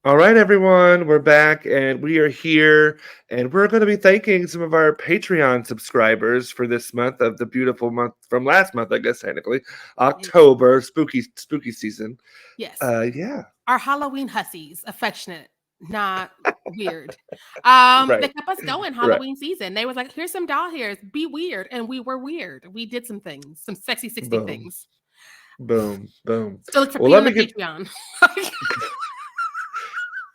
All right, everyone, we're back and we are here, and we're going to be thanking some of our Patreon subscribers for this month of the beautiful month from last month, I guess, technically, Yes. October, spooky season. Yes. Yeah, Our Halloween hussies, affectionate, not weird. They right, kept us going right. Halloween season. They was like, here's some doll hairs, be weird. And we were weird. We did some things, some sexy 60 Boom, things. boom, boom. Still look for Well, Pete let on the me get. Patreon.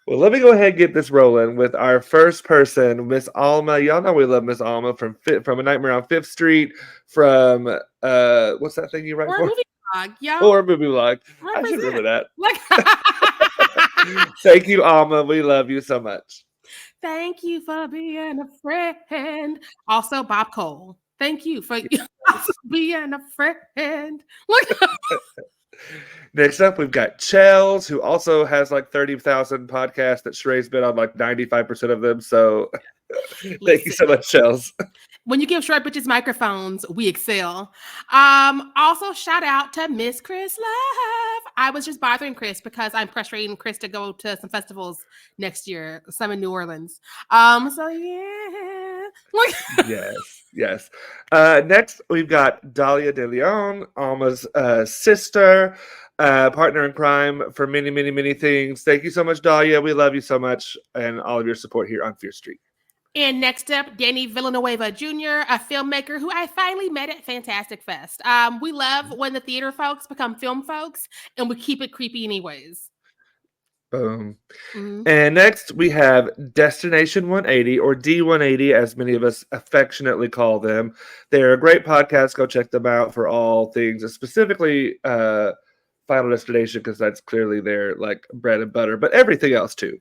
Well, let me go ahead and get this rolling with our first person, Miss Alma. Y'all know we love Miss Alma from A Nightmare on Fifth Street, from what's that thing you write Or a for? movie blog, y'all. Or a movie log. I should remember Represent. that. Like Thank you, Alma. We love you so much. thank you for being a friend. Also, Bob Cole. Thank you for also being a friend. Look, Next up, we've got Chels, who also has like 30,000 podcasts that Sheray's been on like 95% of them. So thank you listen. so much, Chels. When you give short bitches microphones, we excel. Also, shout out to Miss Chris Love. I was just bothering Chris because I'm pressuring Chris to go to some festivals next year, some in New Orleans. So yeah. Yes, yes. Next, we've got Dahlia De Leon, Alma's sister, partner in crime for many, many, many things. Thank you so much, Dahlia. We love you so much and all of your support here on Fear Street. And next up, Danny Villanueva Jr., a filmmaker who I finally met at Fantastic Fest. We love when the theater folks become film folks, and we keep it creepy anyways. Boom. Mhm. And next we have Destination 180, or D180, as many of us affectionately call them. They're a great podcast. Go check them out for all things, specifically Final Destination, because that's clearly their like bread and butter, but everything else too.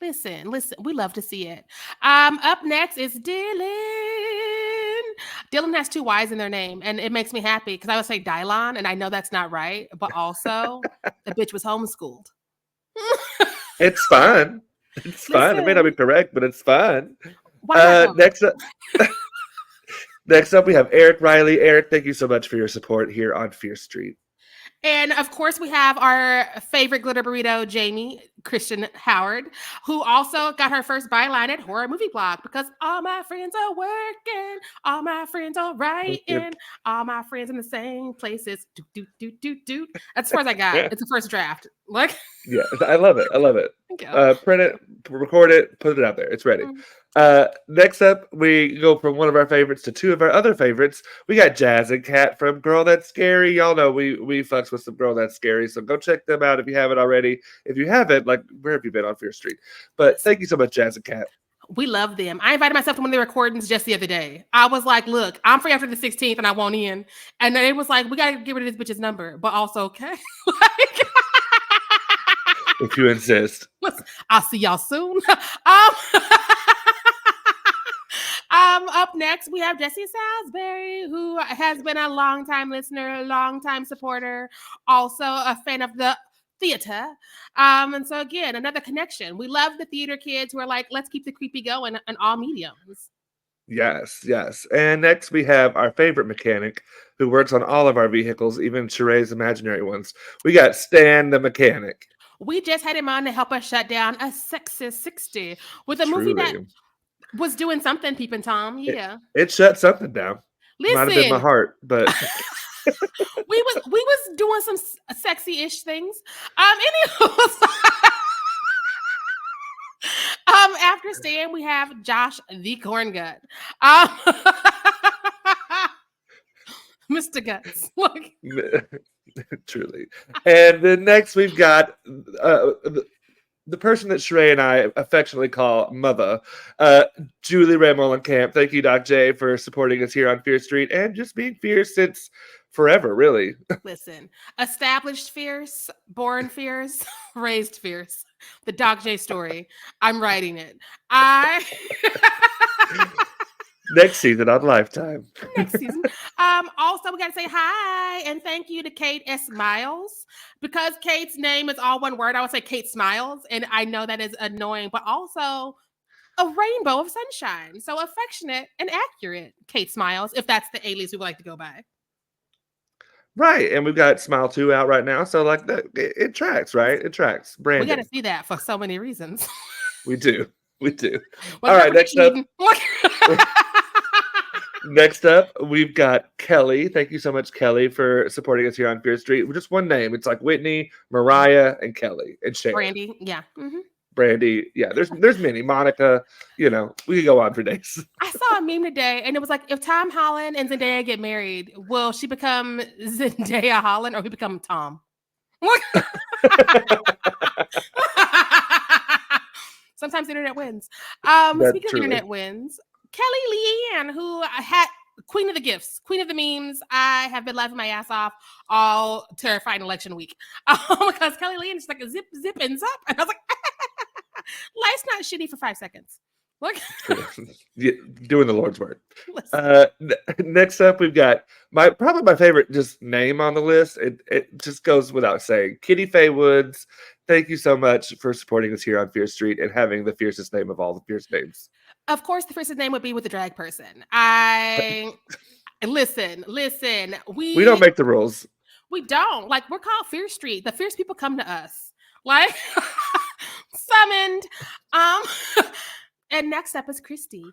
Listen, we love to see it. Up next is Dylan. Dylan has two Y's in their name, and it makes me happy because I would say Dylon, and I know that's not right, but also the bitch was homeschooled. It's fun. It's fun. It may not be Listen, correct, but it's fun. why not both? Next up, next up, we have Eric Riley. Eric, thank you so much for your support here on Fear Street. And of course, we have our favorite glitter burrito, Jamie Christian Howard, who also got her first byline at Horror Movie Blog because all my friends are working, all my friends are writing, all my friends in the same places. Do, do, do, do, do. That's as far as I got. It's the first draft. Like, Yeah, I love it. I love it. thank you. Print it, record it, put it out there. It's ready. Mm. Next up, we go from one of our favorites to two of our other favorites. We got Jazz and Cat from Girl That's Scary. Y'all know we fucks with some Girl That's Scary, so go check them out if you haven't already. If you haven't, like, where have you been on Fear Street? But thank Listen, you so much, Jazz and Cat. we love them. I invited myself to one of their recordings just the other day. I was like, look, I'm free after the 16th and I won't in. And then it was like, we got to get rid of this bitch's number, but also, okay. Like, If you insist. I'll see y'all soon. Up next, we have Jesse Salisbury, who has been a longtime listener, longtime supporter, also a fan of the theater. And so again, another connection. We love the theater kids who are like, let's keep the creepy going in all mediums. Yes, yes. And next we have our favorite mechanic who works on all of our vehicles, even Sheree's imaginary ones. We got Stan the mechanic. We just had him on to help us shut down a sexist 60 with a movie that Truly. was doing something, Peeping Tom. It, Yeah. it shut something down. Might have been my Listen, heart, but we was doing some sexy-ish things. Anywho, after Stan, we have Josh the Corn Gut. Um, Mr. Guts. Look, truly. And then next we've got the person that Sheree and I affectionately call Mother, uh, Julie Ray Camp. Thank you, Doc J, for supporting us here on Fear Street and just being fierce since forever, really. listen, established fierce, born fierce, raised fierce. The Doc J story. I'm writing it. I Next season on Lifetime. next season. Also we gotta say hi and thank you to Kate S. Miles. Because Kate's name is all one word, I would say Kate Smiles, and I know that is annoying, but also a rainbow of sunshine. So affectionate and accurate, Kate Smiles, if that's the alias we would like to go by. Right, and we've got Smile 2 out right now, so, like, that it tracks, right? It tracks. We got to Branding. see that for so many reasons. We do. We do. What's up Alright, with Eden? next up, we've got Kelly. Thank you so much, Kelly, for supporting us here on Fear Street. Just one name. It's like Whitney, Mariah, and Kelly, and Sharon. Brandy, yeah. Brandy. Yeah, there's many. Monica, we could go on for days. I saw a meme today, and it was like, if Tom Holland and Zendaya get married, will she become Zendaya Holland, or he become Tom? Sometimes the internet wins. Speaking of internet wins, Kelly Leanne, who had Queen of the Gifts, Queen of the Memes. I have been laughing my ass off all terrifying election week because Kelly Leanne is like a zip, and zap. And I was like, life's not shitty for 5 seconds. Look. Doing the Lord's work. Next up, we've got probably my favorite just name on the list. It just goes without saying. Kitty Faye Woods, thank you so much for supporting us here on Fear Street and having the fiercest name of all the fierce names. Of course, the fiercest name would be with the drag person. Listen. We don't make the rules. We don't. Like, we're called Fear Street. The fierce people come to us. Like, summoned. And next up is Christy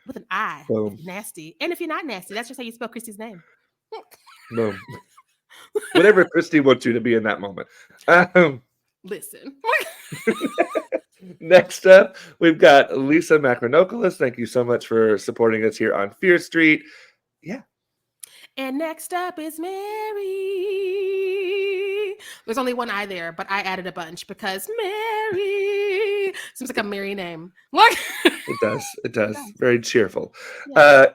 with an I. Boom. Nasty. And if you're not nasty, that's just how you spell Christy's name. Boom. Whatever Christy wants you to be in that moment. Listen. Next up, we've got Lisa Macronopoulos. Thank you so much for supporting us here on Fear Street. Yeah. And next up is Mary. There's only one I there, but I added a bunch because Mary seems like a merry name. What? It does. Very cheerful. Yeah.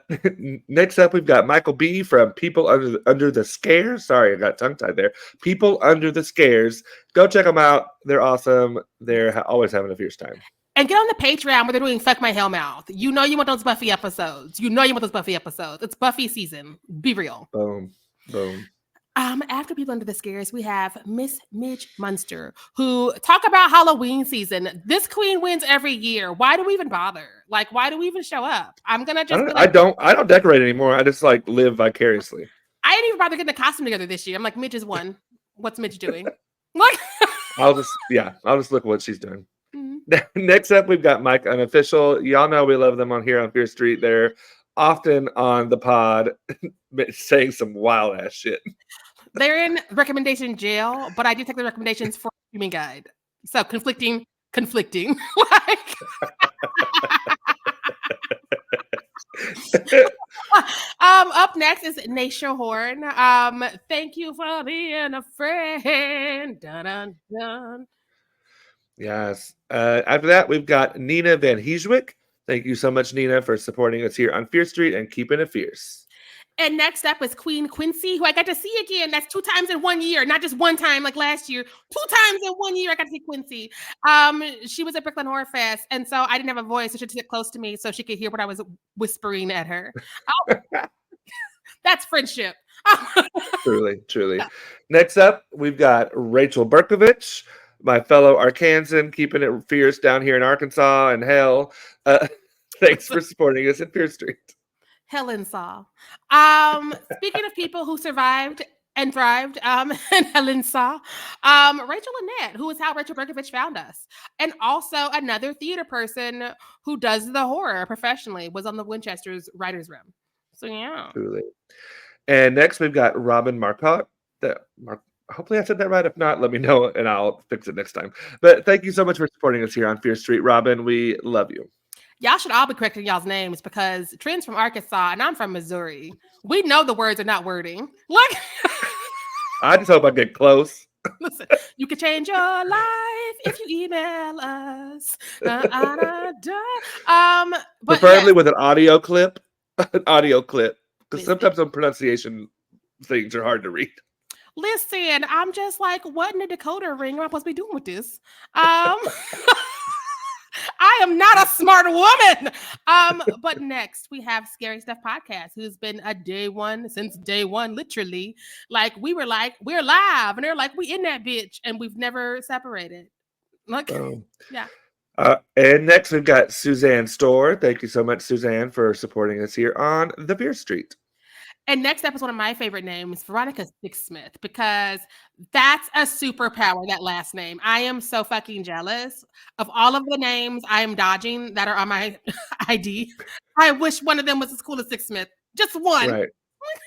Next up, we've got Michael B. from People Under the Scares. Sorry, I got tongue-tied there. People Under the Scares. Go check them out. They're awesome. They're always having a fierce time. And get on the Patreon where they're doing Fuck My Hellmouth. You know you want those Buffy episodes. It's Buffy season. Be real. Boom. After People Under the Scares, we have Miss Midge Munster, who talk about Halloween season. This queen wins every year. Why do we even bother? Like, why do we even show up? I don't decorate anymore. I just like live vicariously. I didn't even bother getting the costume together this year. I'm like, Midge is one. What's Midge doing? Look. I'll just look at what she's doing. Next up, we've got Mike Unofficial. Y'all know we love them on here on Fear Street. They're often on the pod saying some wild ass shit. They're in recommendation jail, but I do take the recommendations for Human Guide. So conflicting. Like up next is Naisha Horn. Thank you for being a friend. Dun, dun, dun. Yes. After that, we've got Nina Van Heeswick. Thank you so much, Nina, for supporting us here on Fear Street and keeping it fierce. And next up is Queen Quincy, who I got to see again. That's 2 times in 1 year, not just one time like last year. 2 times in 1 year, I got to see Quincy. She was at Brooklyn Horror Fest, and so I didn't have a voice, so she sit close to me so she could hear what I was whispering at her. That's friendship. Truly. Next up, we've got Rachel Berkovich, my fellow Arkansan, keeping it fierce down here in Arkansas and hell. Thanks for supporting us at Fear Street. Helen Saw. Speaking of people who survived and thrived, and Helen Saw, Rachel Lynette, who is how Rachel Berkovich found us. And also another theater person who does the horror professionally, was on the Winchester's writer's room. So yeah. Truly. And next we've got Robin Marcotte. Hopefully I said that right. If not, let me know and I'll fix it next time. But thank you so much for supporting us here on Fear Street. Robin, we love you. Y'all should all be correcting y'all's names because Trent's from Arkansas and I'm from Missouri. We know the words are not wording. Look. I just hope I get close. Listen, you can change your life if you email us. Preferably with an audio clip. Because sometimes some pronunciation things are hard to read. Listen, I'm just like, what in the decoder ring am I supposed to be doing with this? I am not a smart woman. But next we have Scary Stuff Podcast, who's been since day one, literally. Like we're live, and they're like, we in that bitch, and we've never separated. Look, yeah. And next we've got Suzanne Storr. Thank you so much, Suzanne, for supporting us here on the Fear Street. And next up is one of my favorite names, Veronica Sixsmith, because that's a superpower, that last name. I am so fucking jealous of all of the names I am dodging that are on my ID. I wish one of them was as cool as Sixsmith. Just one. Right.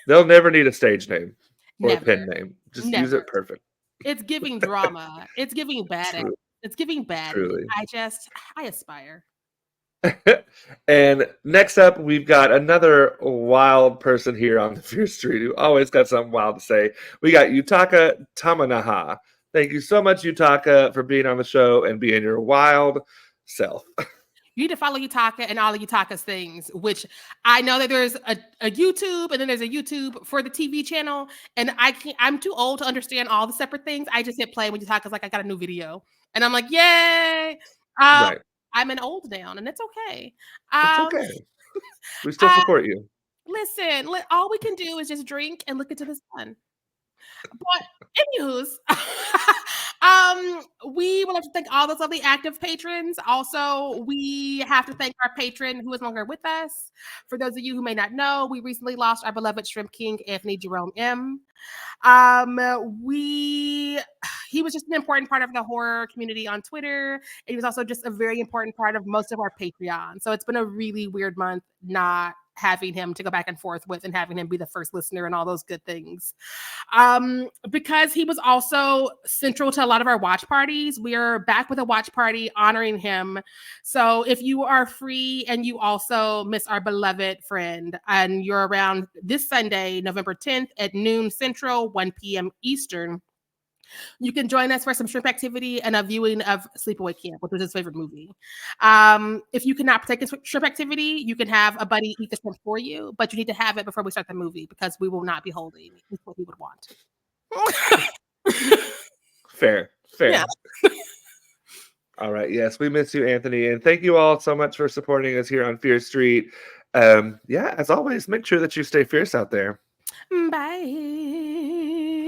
They'll never need a stage name or a Never. pen name. Just use Never. it perfect. It's giving drama. It's giving badass. True. It's giving bad. Truly. I aspire. And next up, we've got another wild person here on the Fear Street who always got something wild to say. We got Yutaka Tamanaha. Thank you so much, Yutaka, for being on the show and being your wild self. You need to follow Yutaka and all of Yutaka's things, which I know that there's a YouTube and then there's a YouTube for the TV channel. And I'm too old to understand all the separate things. I just hit play when Yutaka's like, I got a new video. And I'm like, yay. Right. I'm an old now, and it's okay. It's okay. We still support you. Listen, all we can do is just drink and look into the sun. But anywho's, we would like to thank all those lovely active patrons. Also, we have to thank our patron who is no longer with us. For those of you who may not know, we recently lost our beloved Shrimp King, Anthony Jerome M. He was just an important part of the horror community on Twitter. And he was also just a very important part of most of our Patreon. So it's been a really weird month not having him to go back and forth with and having him be the first listener and all those good things. Because he was also central to a lot of our watch parties. We are back with a watch party honoring him. So if you are free and you also miss our beloved friend and you're around this Sunday, November 10th at noon Central, 1 p.m. Eastern, you can join us for some shrimp activity and a viewing of Sleepaway Camp, which was his favorite movie. If you cannot partake in shrimp activity, you can have a buddy eat the shrimp for you, but you need to have it before we start the movie because we will not be holding. That's what he would want. Fair. Yeah. All right. Yes, we miss you, Anthony. And thank you all so much for supporting us here on Fear Street. As always, make sure that you stay fierce out there. Bye.